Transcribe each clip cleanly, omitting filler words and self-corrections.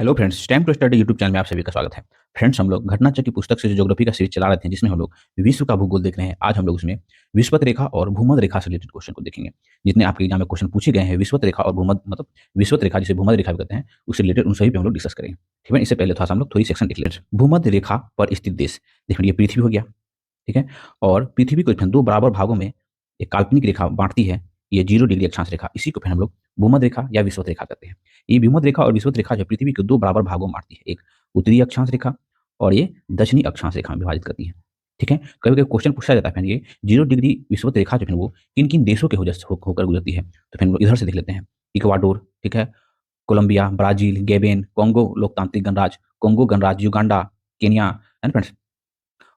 Hello friends, time to study YouTube channel में आप सभी का स्वागत है। फ्रेंड्स, हम लोग घटनाचक्र की पुस्तक से जो ज्योग्राफी का सीरीज चला रहे थे, जिसमें हम लोग विश्व का भूगोल देख रहे हैं। आज हम लोग उसमें विषुवत रेखा और भूमध्य रेखा से रिलेटेड क्वेश्चन को देखेंगे। जितने आपके एग्जाम में क्वेश्चन पूछे गए हैं विषुवत रेखा और भूमध्य मतलब विषुवत रेखा जिसे भूमध्य रेखा भी कहते हैं, उससे रिलेटेड उन सभी पे हम लोग डिस्कस करेंगे। ठीक है, इससे पहले थोड़ा सा हम लोग थोड़ी सेक्शन देख लेते हैं। भूमध्य रेखा पर स्थित देश, देखिए ये पृथ्वी हो गया। ठीक है, और पृथ्वी को दो बराबर भागों में एक काल्पनिक रेखा बांटती है, ये 0 डिग्री अक्षांश रेखा। इसी को फिर हम लोग भूमध्य रेखा या विषुवत रेखा कहते हैं। ये भूमध्य रेखा और विषुवत रेखा जो पृथ्वी को दो बराबर भागों में बांटती है, एक उत्तरी अक्षांश रेखा और ये दक्षिणी अक्षांश रेखा में विभाजित करती है। ठीक है, कभी कभी क्वेश्चन पूछा जाता है फिर ये 0 डिग्री विषुवत रेखा जो है वो किन किन देशों के होकर गुजरती है। तो फिर हम लोग इधर से देख लेते हैं। इक्वाडोर, ठीक है, कोलंबिया, ब्राजील, गेबेन, कोंगो लोकतांत्रिक गणराज्य, कोंगो गणराज्य, युगांडा, केनिया एंड फ्रेंड्स।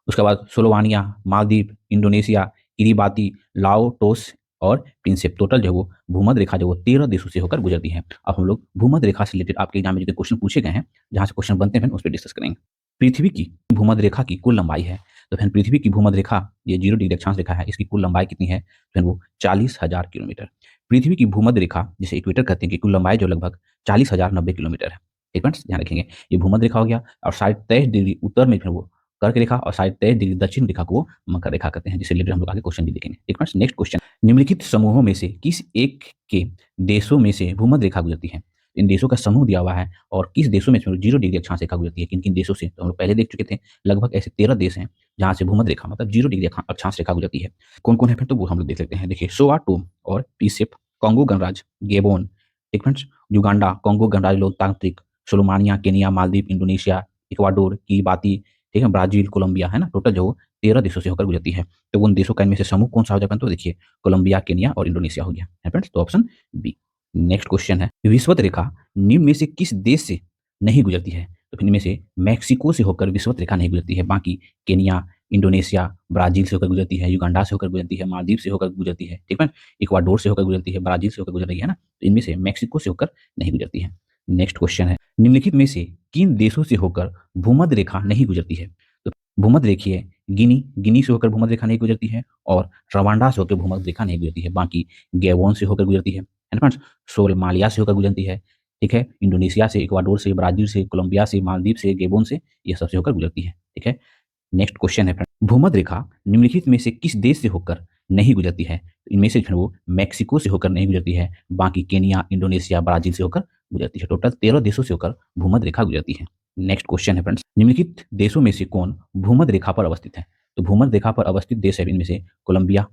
उसके बाद सोलोवानिया, मालदीव, इंडोनेशिया, किरिबाती, लाओ, टोस और प्रिंसेप। टोटल जो है वो भूमध्य रेखा जो वो 13 देशों से होकर गुजरती है। अब हम लोग भूमध्य रेखा से रिलेटेड आपके एग्जाम में जो क्वेश्चन पूछे गए हैं, जहां से क्वेश्चन बनते हैं उस पर डिस्कस करेंगे। पृथ्वी की भूमध्य रेखा की कुल लंबाई है। तो फिर पृथ्वी की भूमध्य रेखा ये 0 डिग्री अक्षांश रेखा है, इसकी कुल लंबाई कितनी है? फिर वो 40,000 किलोमीटर। पृथ्वी की भूमध्य रेखा जिसे इक्वेटर कहते हैं की कुल लंबाई जो लगभग 40,090 किलोमीटर है। एक मिनट ध्यान रखेंगे, ये भूमध्य रेखा हो गया और साढ़े 23 डिग्री उत्तर में फिर वो कर्क रेखा और साढ़े 23 डिग्री दक्षिण रेखा को मकर रेखा कहते हैं, जिसे रिलेटेड हम लोग आगे क्वेश्चन भी देखेंगे। एक मिनट, नेक्स्ट क्वेश्चन, निम्नलिखित समूहों में से किस एक के देशों में से भूमध्य रेखा गुजरती है? इन देशों का समूह दिया हुआ है और किस देशों में 0 डिग्री अक्षांश रेखा गुजरती है, किन किन देशों से, तो हम लोग पहले देख चुके थे। लगभग ऐसे 13 देश हैं जहां से भूमध्य रेखा मतलब 0 डिग्री अक्षांश रेखा गुजरती है। कौन कौन है फिर, तो वो हम लोग देख लेते हैं। देखिए, सोआ टोम और पीसेप, कांगो गणराज्य, गेबोन, ठीक फ्रेंड्स, युगांडा, कांगो गणराज्य लोकतांत्रिक, सोलोमानिया, Kenya, Maldives, Indonesia, Ecuador, Kiribati, ठीक है, ब्राजील, कोलंबिया, है ना। टोटल जो 13 देशों से होकर गुजरती है। तो उन देशों का इनमें से समूह कौन सा हो जाएगा, तो देखिए कोलंबिया, केनिया और इंडोनेशिया हो गया है फ्रेंड्स। तो ऑप्शन बी। नेक्स्ट क्वेश्चन है, विषुवत रेखा निम्न में से किस देश से नहीं गुजरती है? तो इनमें से मैक्सिको से होकर विषुवत रेखा नहीं गुजरती है। बाकी केनिया, इंडोनेशिया, ब्राजील से होकर गुजरती है, युगांडा से होकर गुजरती है, मालदीव से होकर गुजरती है, ठीक है, इक्वाडोर से होकर गुजरती है, ब्राजील से होकर गुजर रही है ना। तो इनमें से मैक्सिको से होकर नहीं गुजरती है। नेक्स्ट क्वेश्चन है, निम्नलिखित में से किन देशों से होकर भूमध्य रेखा नहीं गुजरती है? तो भूमध्य रेखीय गिनी से होकर भूमध्य रेखा नहीं गुजरती है और रवांडा से होकर भूमध्य रेखा नहीं गुजरती है। बाकी गैबोन से होकर गुजरती है ना फ्रेंड्स, सोमालिया से होकर गुजरती है, ठीक है, इंडोनेशिया से, इक्वाडोर से, ब्राजील से, कोलंबिया से, मालदीव से, गेबोन से, ये सबसे होकर गुजरती है। ठीक है, नेक्स्ट क्वेश्चन है फ्रेंड, भूमध्य रेखा निम्नलिखित में से किस देश से होकर नहीं गुजरती है? तो इनमें से वो मैक्सिको से होकर नहीं गुजरती है। बाकी केनिया, इंडोनेशिया, ब्राजील से होकर गुजरती है। टोटल 13 देशों से होकर भूमध्य रेखा गुजरती है। नेक्स्ट क्वेश्चन है फ्रेंड्स, निम्नलिखित देशों में से कौन भूमध्य रेखा पर अवस्थित है? तो भूमध्य रेखा पर अवस्थित देश है इनमें से कोलंबिया,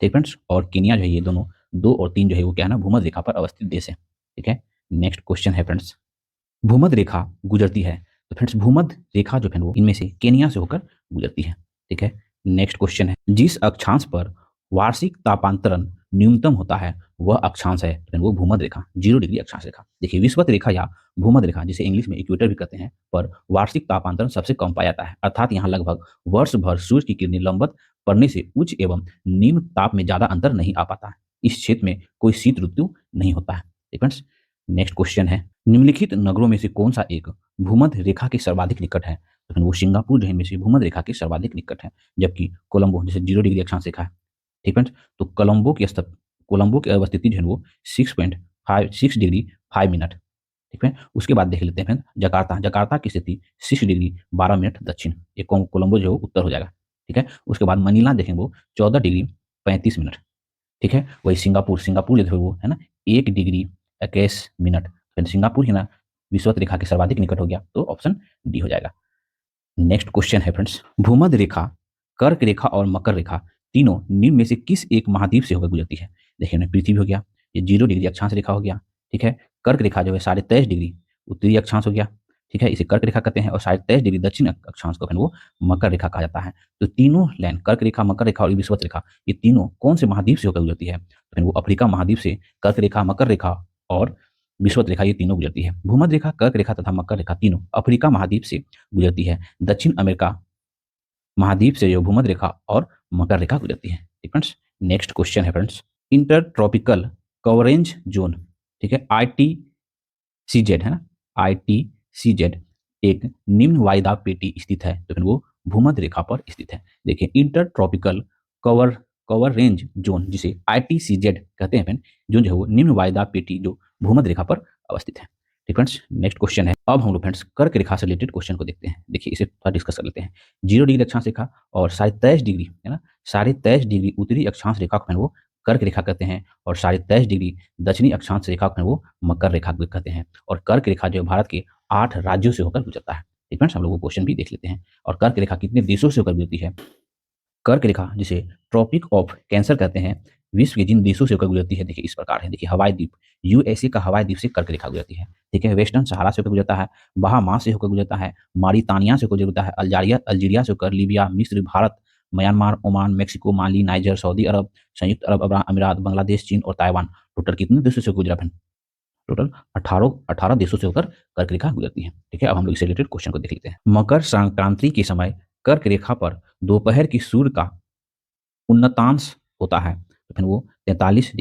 ठीक फ्रेंड्स, और केनिया जो है, ये दोनों 2 और 3 जो है वो क्या है ना, भूमध्य रेखा पर अवस्थित देश है। ठीक है, नेक्स्ट क्वेश्चन है फ्रेंड्स, भूमध्य रेखा गुजरती है। तो फ्रेंड्स भूमध्य रेखा जो है वो इनमें से केनिया से होकर गुजरती है। ठीक है, नेक्स्ट क्वेश्चन है, जिस अक्षांश पर वार्षिक तापांतरण न्यूनतम होता है वह अक्षांश है, तो वो भूमध्य रेखा 0 डिग्री अक्षांश रेखा। देखिए, विषुवत रेखा या भूमध्य रेखा जिसे इंग्लिश में इक्वेटर भी कहते हैं, पर वार्षिक तापांतरण सबसे कम पाया जाता है। अर्थात यहाँ लगभग वर्ष भर सूर्य की किरणें लंबवत पड़ने से उच्च एवं निम्न ताप में ज्यादा अंतर नहीं आ पाता है। इस क्षेत्र में कोई शीत ऋतु नहीं होता है। फ्रेंड्स, नेक्स्ट क्वेश्चन है, निम्नलिखित नगरों में से कौन सा एक भूमध्य रेखा के सर्वाधिक निकट है? तो फिर वो सिंगापुर जो है इनमें से भूमध्य रेखा के सर्वाधिक निकट है, जबकि कोलंबो जैसे 0 डिग्री अक्षांश रेखा है। ठीक है, तो कोलंबो की अवस्थिति जो है वो 6.56 डिग्री 5 मिनट। ठीक है, उसके बाद देख लेते हैं जकार्ता। जकार्ता की स्थिति 6 डिग्री 12 मिनट दक्षिण, ये कोलंबो जो है उत्तर हो जाएगा। ठीक है, उसके बाद मनीला देखेंगे वो 14 डिग्री 35 मिनट। ठीक है, वही सिंगापुर जो है वो है ना 1 डिग्री 21 मिनट। फिर सिंगापुर है ना विषुवत रेखा के सर्वाधिक निकट हो गया, तो ऑप्शन डी हो जाएगा। नेक्स्ट क्वेश्चन है फ्रेंड्स, भूमध्य रेखा, कर्क रेखा और मकर रेखा तीनों निम्न में से किस एक महाद्वीप से होकर गुजरती है? देखिए ना, पृथ्वी हो गया, ये 0 डिग्री अक्षांश रेखा हो गया। ठीक है, कर्क रेखा जो है 23.5 डिग्री उत्तरी अक्षांश हो गया। ठीक है, इसे कर्क रेखा कहते हैं और 23.5 डिग्री दक्षिण अक्षांश को फिर वो मकर रेखा कहा जाता है। तो तीनों लाइन कर्क रेखा, मकर रेखा और विषुवत रेखा, ये तीनों कौन से महाद्वीप से होकर गुजरती है? तो फिर वो अफ्रीका महाद्वीप से कर्क रेखा, मकर रेखा और विषुवत रेखा ये तीनों गुजरती है। भूमध्य रेखा, कर्क रेखा तथा मकर रेखा तीनों अफ्रीका महाद्वीप से गुजरती है। दक्षिण अमेरिका महाद्वीप से जो भूमध्य रेखा और मकर रेखा गुजरती है। ठीक फ्रेंड्स, नेक्स्ट क्वेश्चन है फ्रेंड्स, इंटर ट्रॉपिकल कवरेंज जोन, ठीक है, ITCZ है ना, ITCZ एक निम्न वायुदाब पेटी स्थित है, तो फिर वो भूमध्य रेखा पर स्थित है। देखिए, inter tropical cover cover range zone जिसे ITCZ कहते हैं फ्रेंड, जो है वो निम्न वायुदाब पेटी जो भूमध्य रेखा पर अवस्थित है। ठीक फ्रेंड्स, नेक्स्ट क्वेश्चन है। अब हम लोग फ्रेंड्स कर्क रेखा से रिलेटेड क्वेश्चन को देखते हैं। देखिए इसे थोड़ा डिस्कस कर लेते हैं। 0 डिग्री अक्षांश रेखा और 23.5 डिग्री है ना, 23.5 डिग्री उत्तरी अक्षांश रेखा को वो कर्क रेखा कहते हैं और 23.5 डिग्री दक्षिणी अक्षांश रेखा को वो मकर रेखा कहते हैं। और कर्क रेखा जो भारत के 8 राज्यों से होकर गुजरता है। ठीक फ्रेंड्स, हम लोग वो क्वेश्चन भी देख लेते हैं। और कर्क रेखा कितने देशों से होकर गुजरती है? कर्क रेखा जिसे ट्रॉपिक ऑफ कैंसर कहते हैं, विश्व के जिन देशों से होकर गुजरती है, देखिए इस प्रकार है। देखिए हवाई द्वीप, यूएसए का हवाई द्वीप से कर्क रेखा गुजरती है। ठीक है, वेस्टर्न सहारा से होकर गुजरता है, बहामास से होकर गुजरता है, मारितानिया से होकर गुजरता है, अल्जीरिया से होकर, लीबिया, मिस्र, भारत, म्यांमार, ओमान, मेक्सिको, माली, नाइजर, सऊदी अरब, संयुक्त अरब अमीरात, बांग्लादेश, चीन और ताइवान। टोटल कितने देशों से गुजरा? टोटल 18 देशों से होकर कर्क रेखा गुजरती है। ठीक है, अब हम लोग इससे रिलेटेड क्वेश्चन को देख लेते हैं। मकर संक्रांति के समय कर्क रेखा पर दोपहर की सूर्य का उन्नतांश होता है, तो फिर वो 43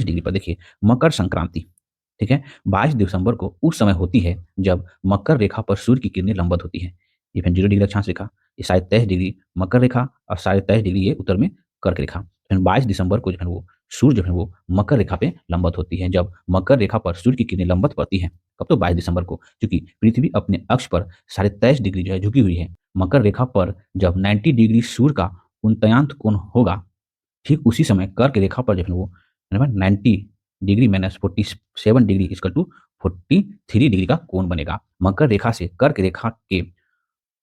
डिग्री पर। देखिए मकर संक्रांति, ठीक है, 22 दिसंबर को उस समय होती है जब मकर रेखा पर सूर्य की किरणें लंबवत होती है। ये फिर 0 डिग्री अक्षांश रेखा, ये 23.5 डिग्री मकर रेखा और 23.5 डिग्री ये उत्तर में कर्क रेखा। फिर 22 दिसंबर को जो है वो सूर्य जो है वो मकर रेखा पे लंबवत होती है। जब मकर रेखा पर सूर्य की किरणें लंबवत पड़ती है कब? तो 22 दिसंबर को, क्योंकि पृथ्वी अपने अक्ष पर 23.5 डिग्री जो है झुकी हुई है। मकर रेखा पर जब 90 डिग्री सूर्य का उन्नतांत कोण होगा, ठीक उसी समय कर्क रेखा पर जो है वो 90 degree minus 47 degree equal to 43 degree का कोण बनेगा। मकर रेखा से कर्क रेखा के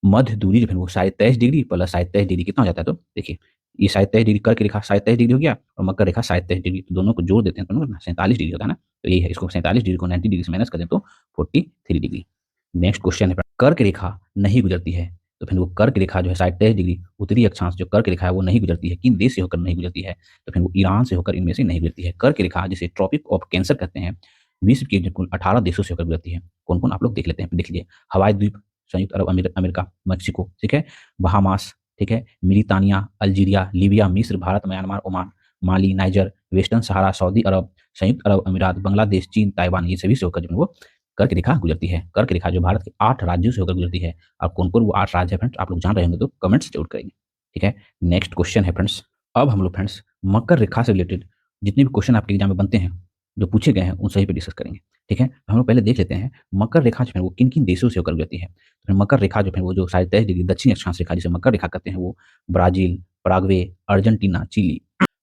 मध्य दूरी जो है वो 23.5 डिग्री प्लस 23.5 डिग्री कितना हो जाता है? तो देखिए ये 23.5 डिग्री कर्क रेखा 23.5 डिग्री हो गया और मकर रेखा 27.5 डिग्री, तो दोनों को जोड़ देते हैं तो 47 डिग्री होता है ना। तो यही है, इसको 47 डिग्री को 90 डिग्री से माइनस कर दें तो 43 डिग्री। नेक्स्ट क्वेश्चन है, कर्क रेखा नहीं गुजरती है, तो फिर वो कर्क रेखा जो है 23.5 डिग्री उत्तरी अक्षांश जो कर्क रेखा है वो नहीं गुजरती है। किन देश से होकर नहीं गुजरती है? तो फिर वो ईरान से होकर इनमें से नहीं गुजरती है। कर्क रेखा जिसे ट्रॉपिक ऑफ कैंसर कहते हैं, विश्व के कुल 18 देशों से होकर गुजरती है। कौन कौन आप लोग देख लेते हैं, देख लीजिए। हवाई द्वीप, संयुक्त अरब अमेरिका, मेक्सिको, ठीक है, बहामास, ठीक है, मिरितानिया, अल्जीरिया, लीबिया, मिस्र, भारत, म्यांमार, ओमान, माली, नाइजर, वेस्टर्न सहारा, सऊदी अरब, संयुक्त अरब अमीरात, बांग्लादेश, चीन, ताइवान, ये सभी से होकर जो वो कर्क रेखा गुजरती है। कर्क रेखा जो भारत के 8 राज्यों से होकर गुजरती है। और कौन कौन वो 8 राज्य है फ्रेंड्स आप लोग जान रहे होंगे तो कमेंट्स जरूर करेंगे। ठीक है, नेक्स्ट क्वेश्चन है फ्रेंड्स। अब हम लोग फ्रेंड्स मकर रेखा से रिलेटेड जितने भी क्वेश्चन आपके एग्जाम में बनते हैं, जो पूछे गए हैं, उन सभी पे डिस्कस करेंगे। ठीक है, हम लोग पहले देख लेते हैं मकर रेखा जो है वो किन किन देशों से होकर गुजरती है। तो मकर रेखा जो है वो जो 23.5 डिग्री दक्षिण अक्षांश रेखा जिसे मकर रेखा कहते हैं, वो Brazil, Paraguay, Argentina, Chile,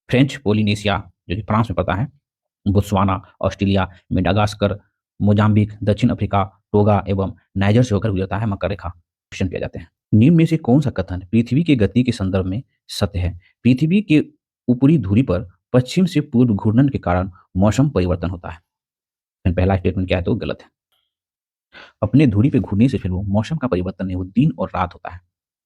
French Polynesia जो कि फ्रांस में पड़ता है, बोत्सवाना, ऑस्ट्रेलिया, मेडागास्कर, मोजाम्बिक, दक्षिण अफ्रीका, टोगा एवं नाइजर से होकर गुजरता है मकर रेखा। क्वेश्चन किया जाते हैं, निम्न में से कौन सा कथन पृथ्वी की गति के संदर्भ में सत्य है? पृथ्वी के ऊपरी धुरी पर पश्चिम से पूर्व घूर्णन के कारण मौसम परिवर्तन होता है। पहला स्टेटमेंट क्या है? तो गलत है। अपने धुरी पे घूरने से फिर वो मौसम का परिवर्तन नहीं, वो दिन और रात होता है।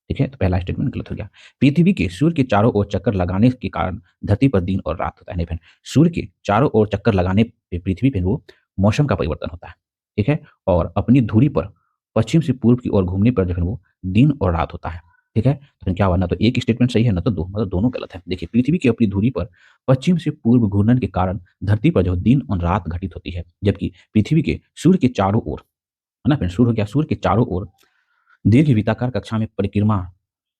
ठीक है, तो पहला स्टेटमेंट गलत हो गया। पृथ्वी के सूर्य के चारों ओर चक्कर लगाने के कारण धरती पर दिन और रात होता है। नहीं फ्रेंड, सूर्य के चारों ओर चक्कर लगाने पे पृथ्वी पे वो मौसम का परिवर्तन होता है। ठीक है, और अपनी धुरी पर पश्चिम से पूर्व की ओर घूमने पर जो है वो दिन और रात होता है। ठीक है, तो क्या हुआ? ना तो एक स्टेटमेंट सही है ना तो दो, मतलब दोनों गलत है। देखिए पृथ्वी की अपनी धुरी पर पश्चिम से पूर्व घूर्णन के कारण धरती पर जो दिन और रात घटित होती है, जबकि पृथ्वी के सूर्य के चारों ओर, है ना फ्रेंड, सूर्य हो गया, सूर्य के चारों ओर दीर्घ वृत्ताकार कक्षा में परिक्रमा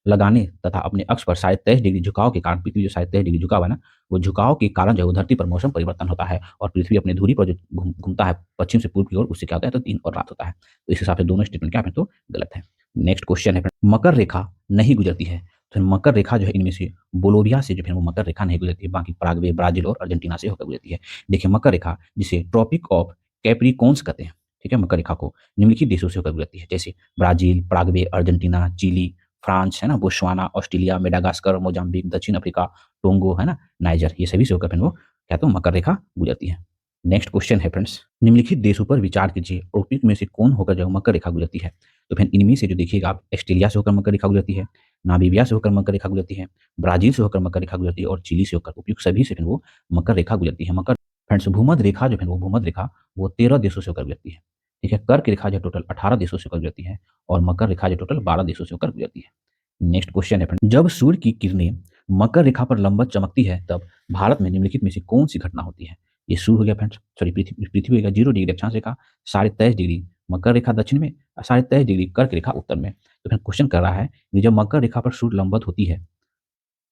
लगाने तथा अपने अक्ष पर 23.5 डिग्री झुकाव के कारण, पृथ्वी जो 23.5 डिग्री झुकाव है ना, वो झुकाव के कारण जो है वो धरती पर मौसम परिवर्तन होता है और पृथ्वी अपनी धुरी पर जो घूमता है पश्चिम से पूर्व की ओर, उससे क्या होता है? तो दिन और रात होता है। तो इस हिसाब से दोनों स्टेटमेंट क्या है तो गलत है। नेक्स्ट क्वेश्चन है, मकर रेखा नहीं गुजरती है, तो मकर रेखा जो है इनमें से बोलोविया से जो है वो मकर रेखा नहीं गुजरती है, बाकी पराग्वे, ब्राजील और अर्जेंटीना से होकर गुजरती है। देखिए मकर रेखा जिसे ट्रॉपिक ऑफ कैप्रिकॉर्न्स कहते हैं, ठीक है, मकर रेखा को निम्नलिखित देशों से होकर गुजरती है, जैसे Brazil, Paraguay, Argentina, Chile, France, है ना, बोत्सवाना, ऑस्ट्रेलिया, मेडागास्कर, मोजाम्बिक, दक्षिण अफ्रीका, टोंगो, है ना, नाइजर, ये सभी से होकर फिर वो क्या तो मकर रेखा गुजरती है। नेक्स्ट क्वेश्चन है फ्रेंड्स, निम्नलिखित देशों पर विचार कीजिए, ट्रॉपिक में से कौन होकर जो मकर रेखा गुजरती है? तो फिर इनमें से जो देखिएगा आप, ऑस्ट्रेलिया से होकर मकर रेखा गुजरती है, नामीबिया से होकर मकर रेखा गुजरती है, ब्राजील से होकर मकर रेखा गुजरती है और चिली से होकर, उपयुक्त सभी से फिर वो मकर रेखा गुजरती है। मकर फ्रेंड्स भूमध्य रेखा जो है वो भूमध्य रेखा वो 13 देशों से होकर गुजरती है। ठीक है, कर्क रेखा जो टोटल 18 देशों से होकर गुजरती है और मकर रेखा जो टोटल 12 देशों से होकर गुजरती है। नेक्स्ट क्वेश्चन है फ्रेंड, जब सूर्य की किरणें मकर रेखा पर लंबवत चमकती है तब भारत में निम्नलिखित में से कौन सी घटना होती है? ये सूर्य हो गया फ्रेंड्स, सॉरी पृथ्वी हो गया 0 डिग्री अक्षांश रेखा, 23.5 डिग्री मकर रेखा दक्षिण में, 23.5 डिग्री कर्क रेखा उत्तर में। तो फिर क्वेश्चन कर रहा है कि जब मकर रेखा पर सूर्य लंबवत होती है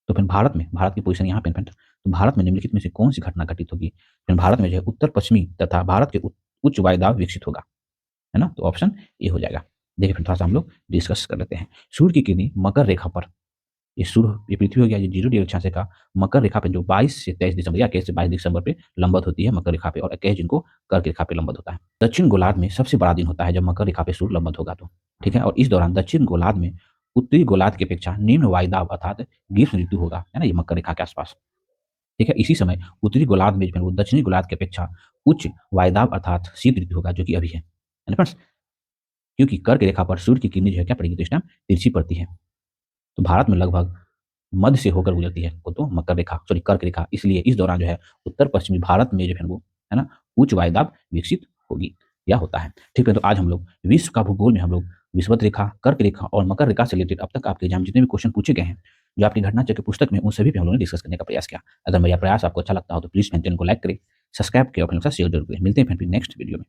तो फिर भारत में, भारत की पोजीशन यहाँ पे फ्रेंड, तो भारत में निम्नलिखित में से कौन सी घटना घटित होगी? फिर भारत में जो है उत्तर पश्चिमी तथा भारत के उच्च वायुदाब विकसित होगा, है ना? तो ऑप्शन ए हो जाएगा। देखिए फिर थोड़ा-सा हम लोग डिस्कस कर लेते हैं। सूर्य की किरणें मकर रेखा पर, ये पृथ्वी हो गया, ये 0 डिग्री अक्षांश का मकर रेखा पे जो 22 से 23 दिसंबर या 21 से 22 दिसंबर पे लंबवत होती है मकर रेखा पे, और 21 जिनको कर्क रेखा पे लंबवत होता है। दक्षिण गोलार्ध में सबसे बड़ा दिन होता है जब मकर रेखा पे सूर्य लंबवत होगा तो, ठीक है? और इस दौरान दक्षिण गोलार्ध में उत्तरी गोलार्ध की अपेक्षा निम्न वायुदाब अर्थात ग्रीष्म ऋतु होगा, है ना? ये मकर रेखा के आसपास, ठीक है? इसी समय उत्तरी गोलार्ध में जो है वो दक्षिणी गोलार्ध की अपेक्षा उच्च वायुदाब अर्थात शीत ऋतु होगा, जो कि अभी है ना फ्रेंड्स? क्योंकि कर्क रेखा पर सूर्य की किरणें जो है क्या पड़ेगी, तो इस टाइम तिरछी पड़ती है। तो भारत में लगभग मध्य से होकर गुजरती है वो तो मकर रेखा, सॉरी कर्क रेखा, इसलिए इस दौरान जो है उत्तर पश्चिमी भारत में जो है वो, है ना, उच्च वायुदाब विकसित होगी या होता है। ठीक है, तो आज हम लोग विश्व का भूगोल में हम लोग विषुवत रेखा, कर्क रेखा और मकर रेखा से रिलेटेड अब तक आपके एग्जाम जितने भी क्वेश्चन पूछे गए हैं, जो आपकी घटना चक्र पुस्तक में, उन सभी पे हम लोगों ने डिस्कस करने का प्रयास किया। अगर मेरा प्रयास आपको अच्छा लगता हो तो प्लीज मेरे चैनल को लाइक करें, सब्सक्राइब करें और अपने लोग के साथ शेयर जरूर करें। मिलते हैं फिर नेक्स्ट वीडियो में।